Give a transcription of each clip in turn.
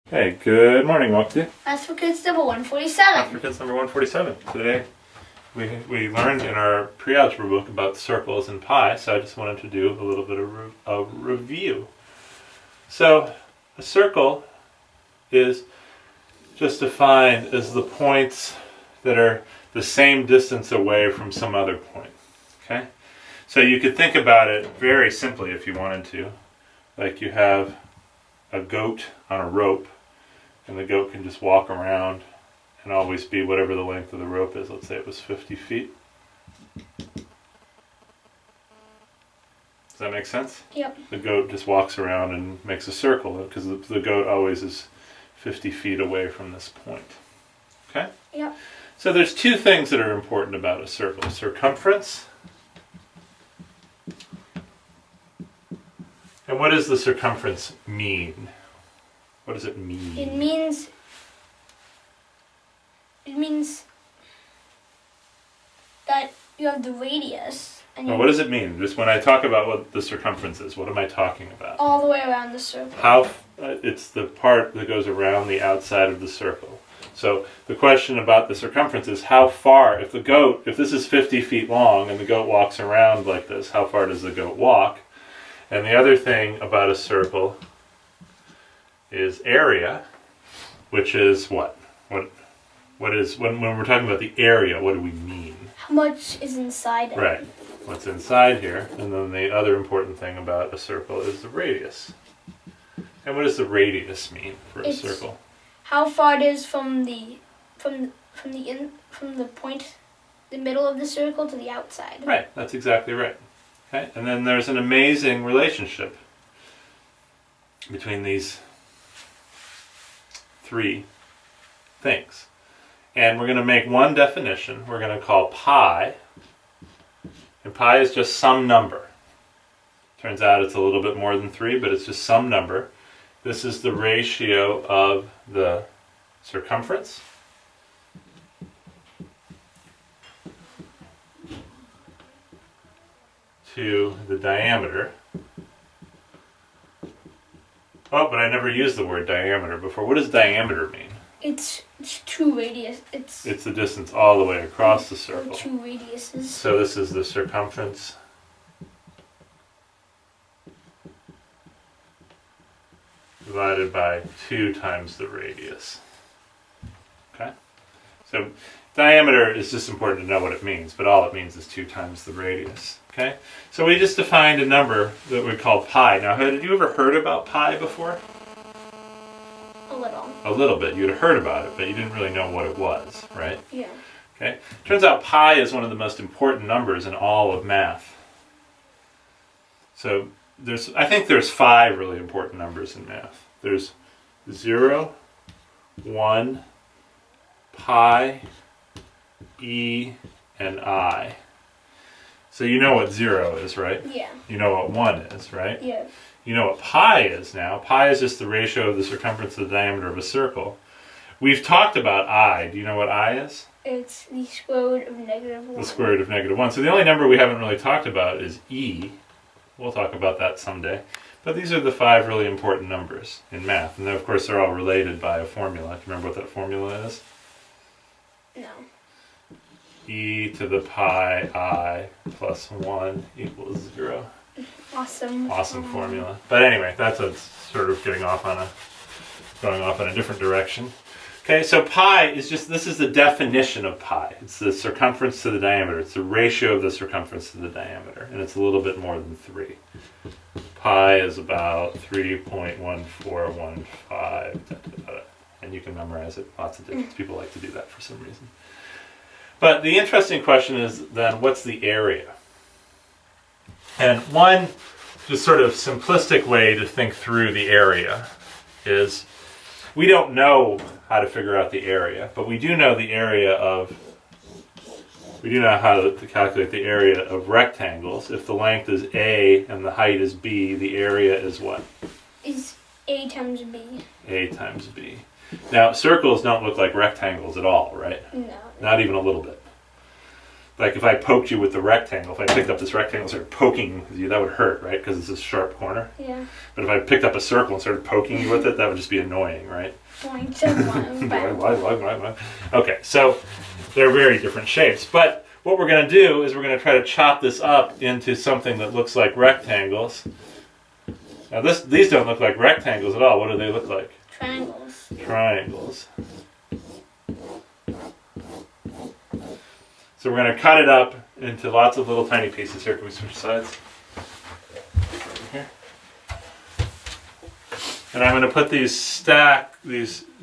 Hey, good morning, Mokti. MathForKids number 147. MathForKids number 147. Today we learned in our pre-algebra book about circles and pi, so I just wanted to do a little bit of a review. So a circle is just defined as the points that are the same distance away from some other point. Okay? So you could think about it very simply if you wanted to. Like you have a goat on a rope, and the goat can just walk around and always be whatever the length of the rope is. Let's say it was 50 feet. Does that make sense? Yep. The goat just walks around and makes a circle because the goat always is 50 feet away from this point. Okay? Yep. So there's two things that are important about a circle. Circumference. And what does the circumference mean? What does it mean? It means that you have the radius and Well, what does it mean? Just when I talk about what the circumference is, what am I talking about? all the way around the circle. It's the part that goes around the outside of the circle. So the question about the circumference is how far, if this is 50 feet long and the goat walks around like this, how far does the goat walk? And the other thing about a circle is area, which is what? What is, when we're talking about the area, what do we mean? How much is inside it? Right. What's inside here. And then the other important thing about a circle is the radius. And what does the radius mean for a circle? How far it is from the point, the middle of the circle to the outside. Right. That's exactly right. Okay. And then there's an amazing relationship between these three things. And we're going to make one definition we're going to call pi. And pi is just some number. Turns out it's a little bit more than 3, but it's just some number. This is the ratio of the circumference to the diameter. Oh, but I never used the word diameter before. What does diameter mean? It's two radius. It's the distance all the way across the circle. Two radiuses. So this is the circumference divided by 2 times the radius. Okay? So diameter is just important to know what it means, but all it means is 2 times the radius. Okay? So we just defined a number that we call pi. Now, had you ever heard about pi before? A little bit. You'd heard about it, but you didn't really know what it was, right? Yeah. Okay. Turns out pi is one of the most important numbers in all of math. So I think there's 5 really important numbers in math. There's 0, 1, pi, e, and I. So you know what 0 is, right? Yeah. You know what 1 is, right? Yeah. You know what pi is now. Pi is just the ratio of the circumference to the diameter of a circle. We've talked about I. Do you know what I is? It's the square root of -1. The square root of -1. So the only number we haven't really talked about is E. We'll talk about that someday. But these are the 5 really important numbers in math. And then, of course, they're all related by a formula. Do you remember what that formula is? No. E to the pi I plus 1 equals 0. Awesome. Awesome formula. But anyway, that's sort of going off in a different direction. Okay, so pi is this is the definition of pi. It's the circumference to the diameter. It's the ratio of the circumference to the diameter. And it's a little bit more than 3. Pi is about 3.1415. And you can memorize it. Lots of different people like to do that for some reason. But the interesting question is then, what's the area? And one just sort of simplistic way to think through the area is we don't know how to figure out the area, but we do know how to calculate the area of rectangles. If the length is A and the height is B, the area is what? Is A times B. A times B. Now, circles don't look like rectangles at all, right? No. Not even a little bit. like if I poked you with the rectangle, if I picked up this rectangle and started poking you, that would hurt, right? Because it's a sharp corner. Yeah. But if I picked up a circle and started poking you with it, that would just be annoying, right? Okay, so they're very different shapes. But what we're going to do is we're going to try to chop this up into something that looks like rectangles. Now these don't look like rectangles at all. What do they look like? Triangles. Triangles. So we're going to cut it up into lots of little tiny pieces. Here, can we switch sides? Here. And I'm going to put these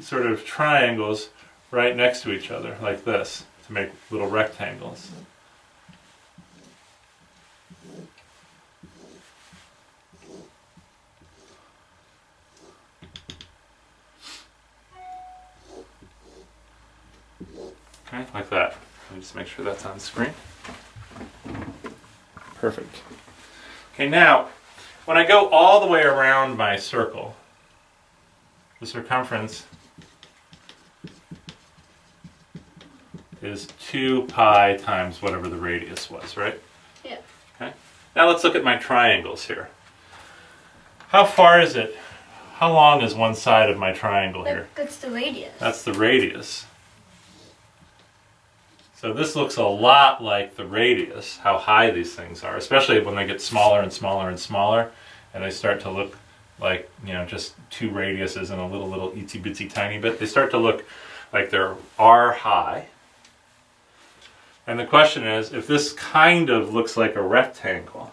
sort of triangles right next to each other, like this, to make little rectangles. Okay, like that. Let me just make sure that's on the screen. Perfect. Okay, now, when I go all the way around my circle, the circumference is 2 pi times whatever the radius was, right? Yeah. Okay. Now let's look at my triangles here. How far is it? How long is one side of my triangle here? That's the radius. That's the radius. So this looks a lot like the radius, how high these things are, especially when they get smaller and smaller and smaller, and they start to look like, you know, just two radiuses and a little itsy bitsy tiny bit. They start to look like they're R high. And the question is, if this kind of looks like a rectangle,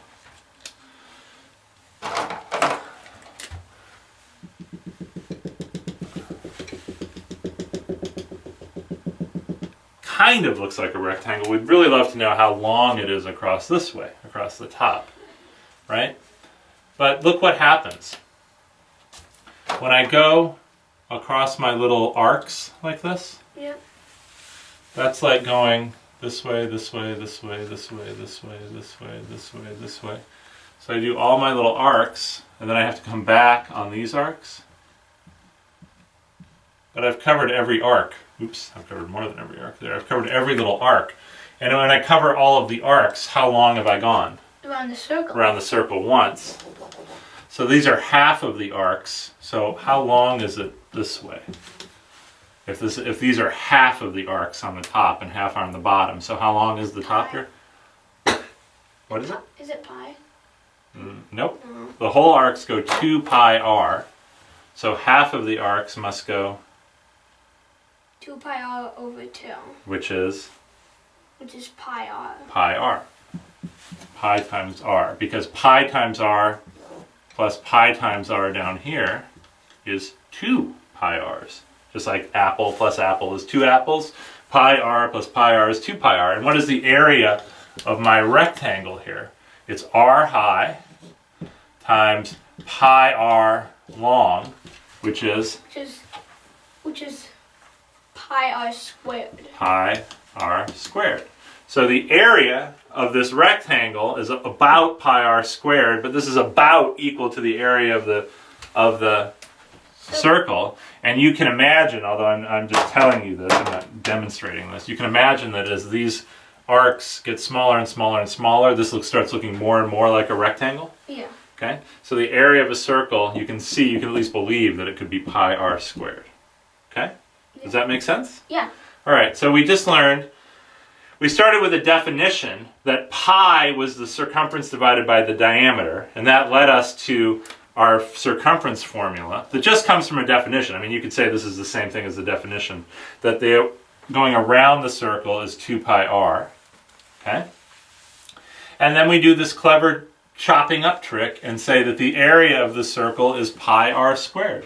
kind of looks like a rectangle, we'd really love to know how long it is across this way, across the top, right? But look what happens. When I go across my little arcs like this, yep. That's like going this way, this way, this way, this way, this way, this way, this way, this way. So I do all my little arcs, and then I have to come back on these arcs. But I've covered every arc. Oops, I've covered more than every arc there. I've covered every little arc. And when I cover all of the arcs, how long have I gone? Around the circle. Around the circle once. So these are half of the arcs. So how long is it this way? If these are half of the arcs on the top and half on the bottom, so how long is the top here? What is it? Is it pi? Nope. The whole arcs go 2 pi r. So half of the arcs must go 2 pi r over 2. Which is pi r. Pi r. Pi times r. Because pi times r plus pi times r down here is 2 pi r's. Just like apple plus apple is 2 apples. Pi r plus pi r is 2 pi r. And what is the area of my rectangle here? It's r high times pi r long, which is pi r squared. Pi r squared. So the area of this rectangle is about pi r squared, but this is about equal to the area of the circle. And you can imagine, although I'm just telling you this, I'm not demonstrating this, you can imagine that as these arcs get smaller and smaller and smaller, this starts looking more and more like a rectangle. Yeah. Okay? So the area of a circle, you can at least believe that it could be pi r squared. Okay? Does that make sense? Yeah. All right, so we just learned, we started with a definition that pi was the circumference divided by the diameter, and that led us to our circumference formula that just comes from a definition. I mean, you could say this is the same thing as the definition, that going around the circle is 2 pi r. Okay? And then we do this clever chopping up trick and say that the area of the circle is pi r squared.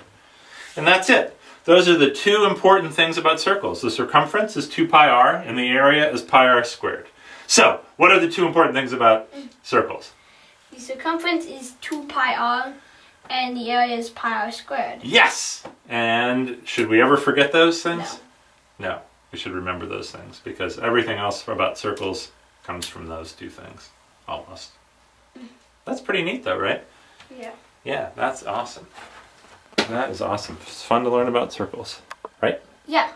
And that's it. Those are the two important things about circles. The circumference is 2 pi r and the area is pi r squared. So, what are the two important things about circles? The circumference is 2 pi r and the area is pi r squared. Yes! And should we ever forget those things? No. No. We should remember those things because everything else about circles comes from those two things. Almost. That's pretty neat though, right? Yeah. Yeah, that's awesome. That is awesome. It's fun to learn about circles, right? Yeah.